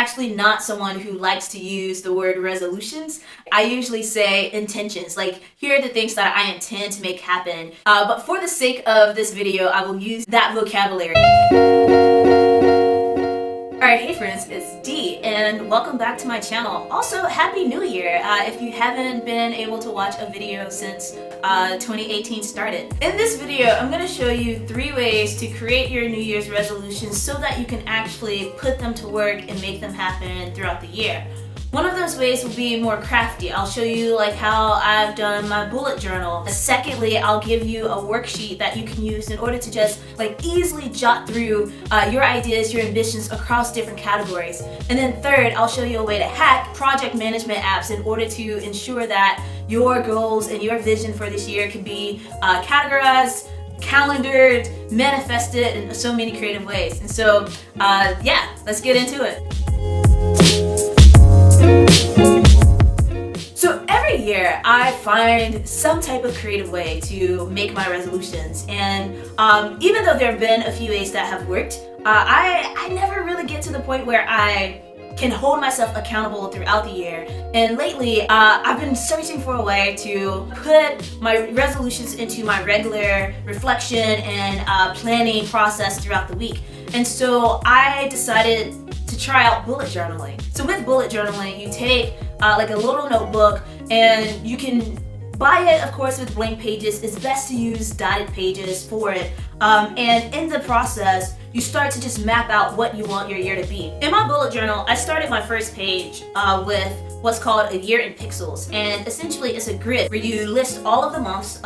actually not someone who likes to use the word resolutions. I usually say intentions, like here are the things that I intend to make happen. But for the sake of this video, I will use that vocabulary. Alright, hey friends, it's Dee, and welcome back to my channel. Also, Happy New Year if you haven't been able to watch a video since 2018 started. In this video, I'm going to show you 3 ways to create your New Year's resolutions so that you can actually put them to work and make them happen throughout the year. One of those ways will be more crafty. I'll show you like how I've done my bullet journal. Secondly, I'll give you a worksheet that you can use in order to just like easily jot through your ideas, your ambitions across different categories. And then third, I'll show you a way to hack project management apps in order to ensure that your goals and your vision for this year can be categorized, calendared, manifested in so many creative ways. And so, yeah, let's get into it. So every year I find some type of creative way to make my resolutions, and even though there have been a few ways that have worked, I never really get to the point where I can hold myself accountable throughout the year. And lately I've been searching for a way to put my resolutions into my regular reflection and planning process throughout the week. And so I decided to try out bullet journaling. So with bullet journaling, you take like a little notebook, and you can buy it, of course, with blank pages. It's best to use dotted pages for it. And in the process, you start to just map out what you want your year to be. In my bullet journal, I started my first page with what's called a year in pixels, and essentially it's a grid where you list all of the months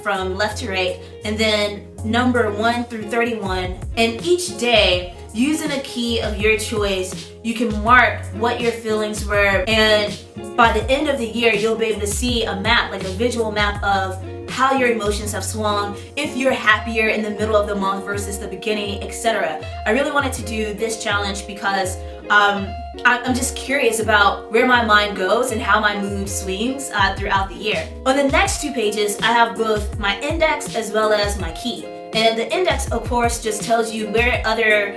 from left to right, and then number 1 through 31, and each day, using a key of your choice, you can mark what your feelings were, and by the end of the year, you'll be able to see a map, like a visual map of how your emotions have swung, if you're happier in the middle of the month versus the beginning, etc. I really wanted to do this challenge because I'm just curious about where my mind goes and how my mood swings throughout the year. On the next 2 pages, I have both my index as well as my key. And the index, of course, just tells you where other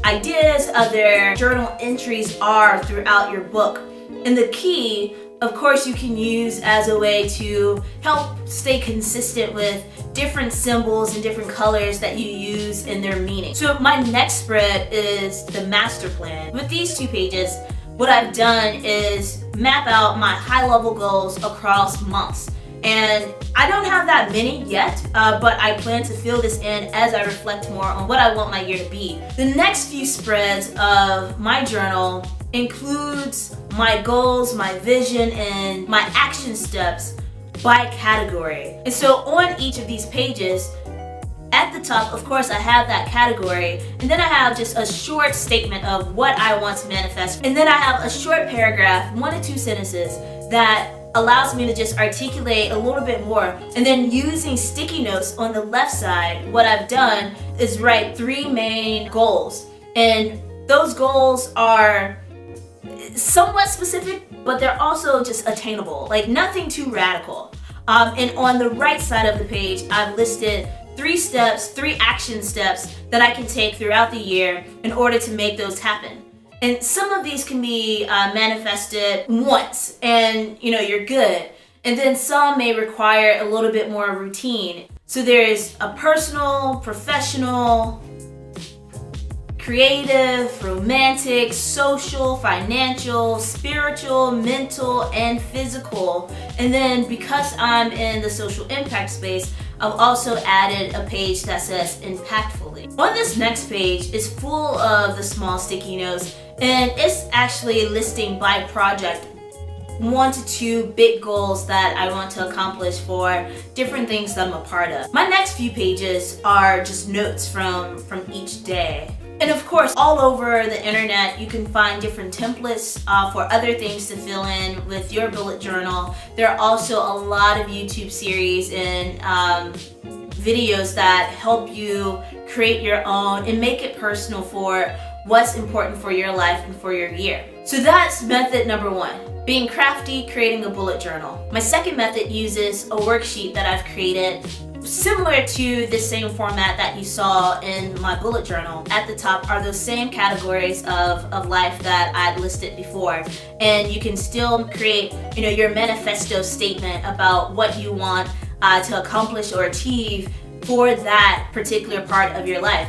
ideas, other journal entries are throughout your book. And the key, of course, you can use as a way to help stay consistent with different symbols and different colors that you use in their meaning. So my next spread is the master plan. With these 2 pages, what I've done is map out my high-level goals across months. And I don't have that many yet, but I plan to fill this in as I reflect more on what I want my year to be. The next few spreads of my journal includes my goals, my vision, and my action steps by category. And so on each of these pages, at the top, of course, I have that category, and then I have just a short statement of what I want to manifest. And then I have a short paragraph, 1 to 2 sentences, that allows me to just articulate a little bit more. And then using sticky notes on the left side, what I've done is write 3 main goals. And those goals are somewhat specific, but they're also just attainable, like nothing too radical. And on the right side of the page, I've listed 3 steps, 3 action steps that I can take throughout the year in order to make those happen. And some of these can be manifested once and you're good. And then some may require a little bit more routine. So there's a personal, professional, creative, romantic, social, financial, spiritual, mental, and physical. And then because I'm in the social impact space, I've also added a page that says impactfully. On this next page is full of the small sticky notes, and it's actually listing by project 1 to 2 big goals that I want to accomplish for different things that I'm a part of. My next few pages are just notes from each day. And of course, all over the internet, you can find different templates for other things to fill in with your bullet journal. There are also a lot of YouTube series and videos that help you create your own and make it personal for what's important for your life and for your year. So that's method number 1, being crafty, creating a bullet journal. My second method uses a worksheet that I've created Similar to the same format that you saw in my bullet journal, at the top are those same categories of life that I'd listed before. And you can still create, your manifesto statement about what you want to accomplish or achieve for that particular part of your life.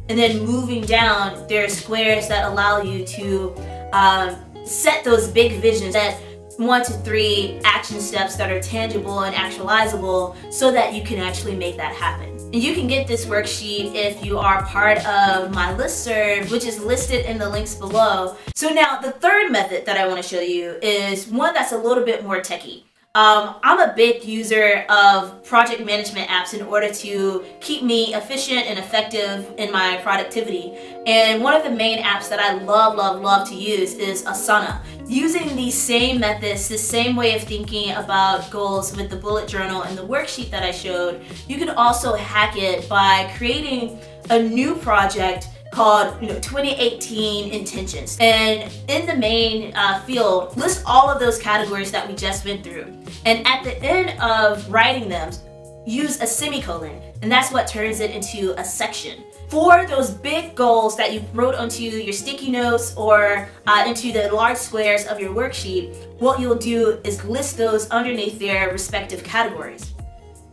And then moving down, there are squares that allow you to set those big visions, that 1 to 3 action steps that are tangible and actualizable so that you can actually make that happen. And you can get this worksheet if you are part of my listserv, which is listed in the links below. So now the third method that I want to show you is one that's a little bit more techie. I'm a big user of project management apps in order to keep me efficient and effective in my productivity. And one of the main apps that I love to use is Asana. Using these same methods, the same way of thinking about goals with the bullet journal and the worksheet that I showed, you can also hack it by creating a new project called 2018 intentions, and in the main field list all of those categories that we just went through, and at the end of writing them use a semicolon, and that's what turns it into a section. For those big goals that you wrote onto your sticky notes or into the large squares of your worksheet, what you'll do is list those underneath their respective categories.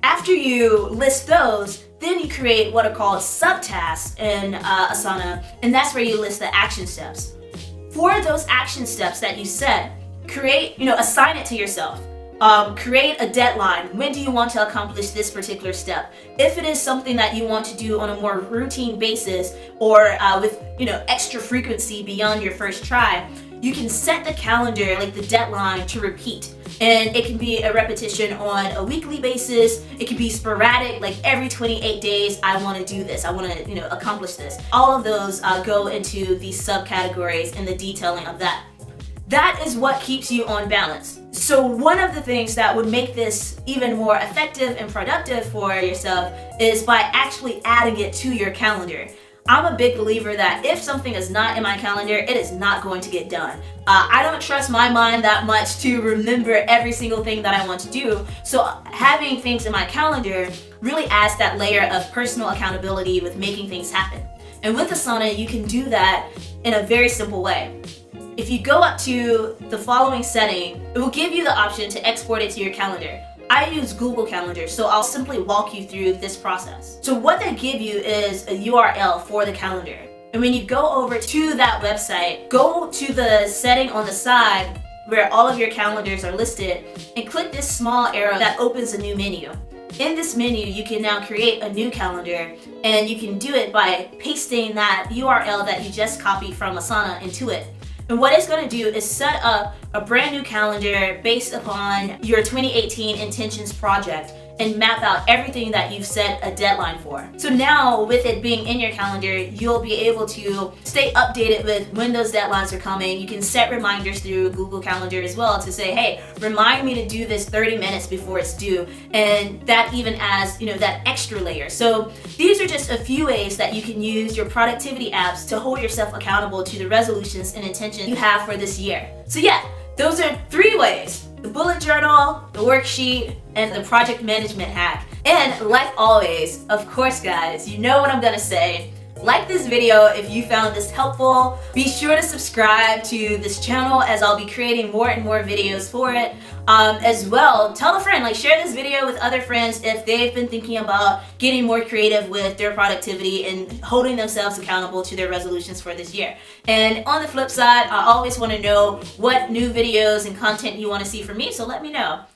After you list those, then you create what are called subtasks in Asana, and that's where you list the action steps. For those action steps that you set, assign it to yourself. Create a deadline. When do you want to accomplish this particular step? If it is something that you want to do on a more routine basis or with extra frequency beyond your first try, you can set the calendar, like the deadline, to repeat. And it can be a repetition on a weekly basis. It can be sporadic, like every 28 days, I want to do this. I want to, accomplish this. All of those go into these subcategories and the detailing of that. That is what keeps you on balance. So one of the things that would make this even more effective and productive for yourself is by actually adding it to your calendar. I'm a big believer that if something is not in my calendar, it is not going to get done. I don't trust my mind that much to remember every single thing that I want to do. So having things in my calendar really adds that layer of personal accountability with making things happen. And with Asana, you can do that in a very simple way. If you go up to the following setting, it will give you the option to export it to your calendar. I use Google Calendar, so I'll simply walk you through this process. So what they give you is a URL for the calendar. And when you go over to that website, go to the setting on the side where all of your calendars are listed and click this small arrow that opens a new menu. In this menu, you can now create a new calendar, and you can do it by pasting that URL that you just copied from Asana into it. And what it's going to do is set up a brand new calendar based upon your 2018 intentions project and map out everything that you've set a deadline for. So now with it being in your calendar, you'll be able to stay updated with when those deadlines are coming. You can set reminders through Google Calendar as well to say, hey, remind me to do this 30 minutes before it's due. And that even adds, that extra layer. So these are just a few ways that you can use your productivity apps to hold yourself accountable to the resolutions and intentions you have for this year. So yeah, those are 3 ways: the bullet journal, the worksheet, and the project management hack. And like always, of course guys, you know what I'm gonna say. Like this video if you found this helpful. Be sure to subscribe to this channel as I'll be creating more and more videos for it. As well, tell a friend, share this video with other friends if they've been thinking about getting more creative with their productivity and holding themselves accountable to their resolutions for this year. And on the flip side, I always want to know what new videos and content you want to see from me, so let me know.